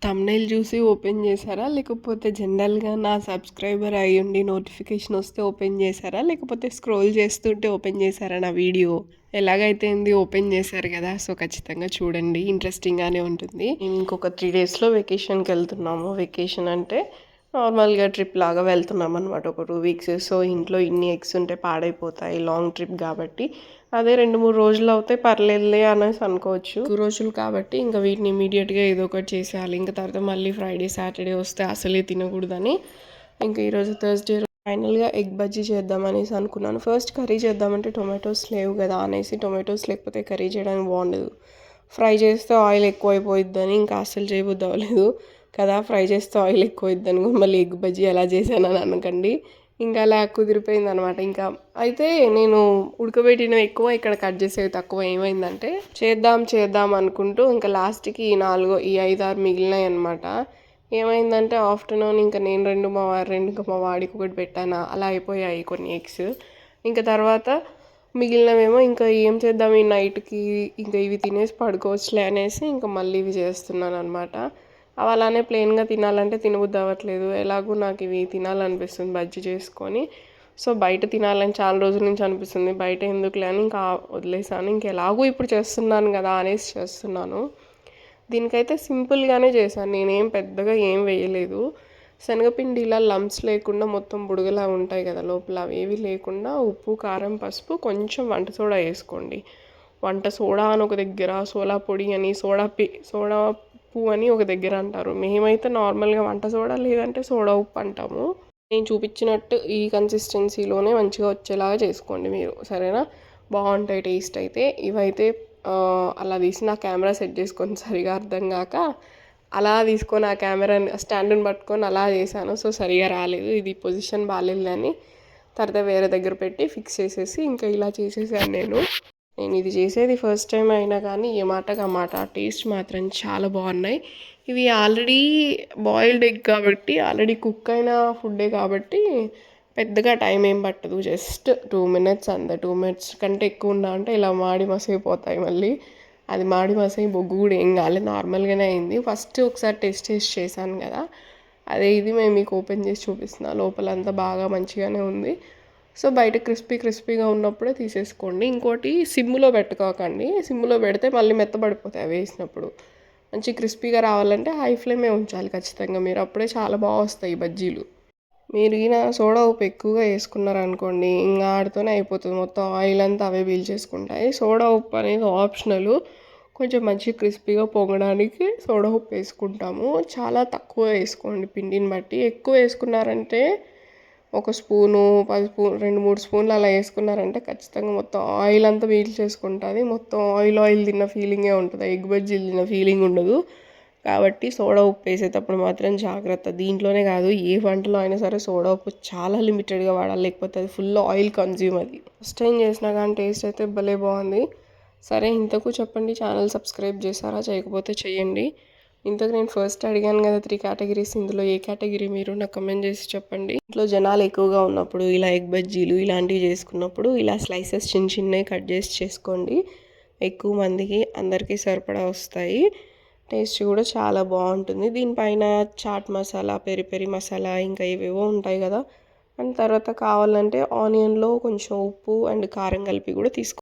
Thumbnail చూసి open చేశారా? లేకపోతే జనరల్‌గా నా సబ్‌స్క్రైబర్ అయ్యుండి నోటిఫికేషన్ వస్తే ఓపెన్ చేశారా? లేకపోతే స్క్రోల్ చేస్తుంటే ఓపెన్ చేశారా నా వీడియో? ఎలాగైతే ఏంది ఓపెన్ చేశారు కదా! సో, ఖచ్చితంగా చూడండి. ఇంట్రెస్టింగ్‌గానే ఉంటుంది. మేము ఇంకొక 3 డేస్‌లో వెకేషన్‌కెళ్తున్నాము. వెకేషన్ అంటే నార్మల్‌గా ట్రిప్ లాగా వెళ్తున్నామనమాట. ఒక 2 వీక్స్. సో, ఇంట్లో ఇన్ని ఎగ్స్ ఉంటే పాడైపోతాయి. లాంగ్ ట్రిప్ కాబట్టి అదే 2, 3 రోజులు అవుతే పర్లేదులే అనేసి అనుకోవచ్చు. ఎక్కువ రోజులు కాబట్టి ఇంకా వీటిని ఇమీడియట్‌గా ఏదో ఒకటి చేసేయాలి. ఇంకా తర్వాత మళ్ళీ ఫ్రైడే, సాటర్డే వస్తే అసలే తినకూడదని ఇంకా ఈరోజు థర్స్‌డే ఫైనల్‌గా ఎగ్ బజ్జీ చేద్దామనేసి అనుకున్నాను. ఫస్ట్ కర్రీ చేద్దామంటే టొమాటోస్ లేవు కదా అనేసి టొమాటోస్ లేకపోతే కర్రీ చేయడానికి బాగుండదు. ఫ్రై చేస్తే ఆయిల్ ఎక్కువైపోయిద్దని ఇంకా అస్సలు చేయబుద్ధి అవ్వలేదు కదా. ఫ్రై చేస్తే ఆయిల్ ఎక్కువైద్దని మళ్ళీ ఎగ్ బజ్జీ ఎలా చేశానని అనకండి. ఇంకా అలా కుదిరిపోయిందనమాట. ఇంకా అయితే నేను ఉడకబెట్టినవి ఎక్కువ, ఇక్కడ కట్ చేసేవి తక్కువ. ఏమైందంటే చేద్దాం అనుకుంటూ ఇంకా లాస్ట్‌కి ఈ 5, 6 మిగిలినాయి అనమాట. ఏమైందంటే ఆఫ్టర్నూన్ ఇంకా నేను 2, మా వారు 2, ఇంకా మా వాడికి ఒకటి పెట్టాను. అలా అయిపోయాయి కొన్ని ఎగ్స్. ఇంకా తర్వాత మిగిలినవేమో ఇంకా ఏం చేద్దాం ఈ నైట్‌కి, ఇంకా ఇవి తినేసి పడుకోవచ్చులే అనేసి ఇంకా మళ్ళీ ఇవి చేస్తున్నాను అనమాట. అవి అలానే ప్లెయిన్‌గా తినాలంటే తినబుద్ధి అవ్వట్లేదు. ఎలాగో నాకు ఇవి తినాలనిపిస్తుంది బజ్జీ చేసుకొని. సో, బయట తినాలని చాలా రోజుల నుంచి అనిపిస్తుంది. బయట ఎందుకులే అని ఇంకా వదిలేసాను. ఇంకెలాగో ఇప్పుడు చేస్తున్నాను కదా అనేసి చేస్తున్నాను. దీనికైతే సింపుల్గానే చేశాను. నేనేం పెద్దగా ఏం వేయలేదు. శనగపిండి ఇలా లంప్స్ లేకుండా మొత్తం బుడగలా ఉంటాయి కదా లోపల, అవేవి లేకుండా ఉప్పు, కారం, పసుపు, కొంచెం వంట సోడా వేసుకోండి. వంట సోడా అని ఒక దగ్గర, సోడా పొడి అని, సోడా ఉప్పు అని ఒక దగ్గర అంటారు. మేమైతే నార్మల్గా వంట సోడా లేదంటే సోడా ఉప్పు అంటాము. నేను చూపించినట్టు ఈ కన్సిస్టెన్సీలోనే మంచిగా వచ్చేలాగా చేసుకోండి మీరు, సరేనా? బాగుంటాయి టేస్ట్ అయితే. ఇవైతే అలా తీసి నా కెమెరా సెట్ చేసుకొని సరిగా అర్థం కాక అలా తీసుకొని ఆ కెమెరా స్టాండ్ని పట్టుకొని అలా చేశాను. సో, సరిగా రాలేదు. ఇది పొజిషన్ బాగాలేదని తర్వాత వేరే దగ్గర పెట్టి ఫిక్స్ చేసేసి ఇంకా ఇలా చేసేసాను నేను. ఇది చేసేది ఫస్ట్ టైం అయినా కానీ ఏ మాటకు ఆ మాట టేస్ట్ మాత్రం చాలా బాగున్నాయి. ఇవి ఆల్రెడీ బాయిల్డ్ ఎగ్ కాబట్టి, ఆల్రెడీ కుక్ అయిన ఫుడ్డే కాబట్టి పెద్దగా టైం ఏం పట్టదు. జస్ట్ 2 మినిట్స్ అంతే. 2 మినిట్స్ కంటే ఎక్కువ ఉన్నా అంటే ఇలా మాడి మసైపోతాయి మళ్ళీ. అది మాడి మసై బొగ్గు కూడా ఏం కాలేదు, నార్మల్గానే అయింది. ఫస్ట్ ఒకసారి టేస్ట్ చేశాను కదా, అదే ఇది మేము మీకు ఓపెన్ చేసి చూపిస్తున్నా. లోపలంతా బాగా మంచిగానే ఉంది. సో, బయట క్రిస్పీగా ఉన్నప్పుడే తీసేసుకోండి. ఇంకోటి సిమ్లో పెట్టుకోకండి. సిమ్లో పెడితే మళ్ళీ మెత్తబడిపోతాయి వేసినప్పుడు. మంచి క్రిస్పీగా రావాలంటే హై ఫ్లేమే ఉంచాలి ఖచ్చితంగా మీరు. అప్పుడే చాలా బాగా వస్తాయి బజ్జీలు. మీరు ఈయన సోడా ఉప్పు ఎక్కువగా వేసుకున్నారనుకోండి, ఇంకా ఆడితోనే అయిపోతుంది. మొత్తం ఆయిల్ అంతా అవే పీల్చేసుకుంటాయి. సోడా ఉప్పు అనేది ఆప్షనల్. కొంచెం మంచిగా క్రిస్పీగా పొంగడానికి సోడా ఉప్పు వేసుకుంటాము. చాలా తక్కువ వేసుకోండి పిండిని బట్టి. ఎక్కువ వేసుకున్నారంటే ఒక స్పూను, 10 స్పూన్ 2, 3 స్పూన్లు అలా వేసుకున్నారంటే ఖచ్చితంగా మొత్తం ఆయిల్ అంతా పీల్చేసుకుంటుంది. మొత్తం ఆయిల్ తిన్న ఫీలింగే ఉంటుంది. ఎగ్ బజ్జీలు తిన్న ఫీలింగ్ ఉండదు. కాబట్టి సోడా ఉప్పు వేసేటప్పుడు మాత్రం జాగ్రత్త. దీంట్లోనే కాదు, ఏ వంటలో అయినా సరే సోడా ఉప్పు చాలా లిమిటెడ్గా వాడాలి. లేకపోతే అది ఫుల్ ఆయిల్ కన్జ్యూమ్. అది ఫస్ట్ టైం చేసినా కానీ టేస్ట్ అయితే భలే బాగుంది. సరే, ఇంతకు చెప్పండి, ఛానల్ సబ్స్క్రైబ్ చేశారా? చేయకపోతే చేయండి. ఇంతకు నేను ఫస్ట్ అడిగాను కదా 3 కేటగిరీస్, ఇందులో ఏ కేటగిరీ మీరు నాకు కమెంట్ చేసి చెప్పండి. ఇంట్లో జనాలు ఎక్కువగా ఉన్నప్పుడు ఇలా ఎగ్ బజ్జీలు ఇలాంటివి చేసుకున్నప్పుడు ఇలా స్లైసెస్ చిన్నవి కట్ చేసి చేసుకోండి. ఎక్కువ మందికి అందరికీ సరిపడా వస్తాయి. టేస్ట్ కూడా చాలా బాగుంటుంది. దీనిపైన చాట్ మసాలా, పెరి పెరి మసాలా, ఇంకా ఇవేవో ఉంటాయి కదా. అండ్ తర్వాత కావాలంటే ఆనియన్లో కొంచెం ఉప్పు అండ్ కారం కలిపి కూడా తీసుకోండి.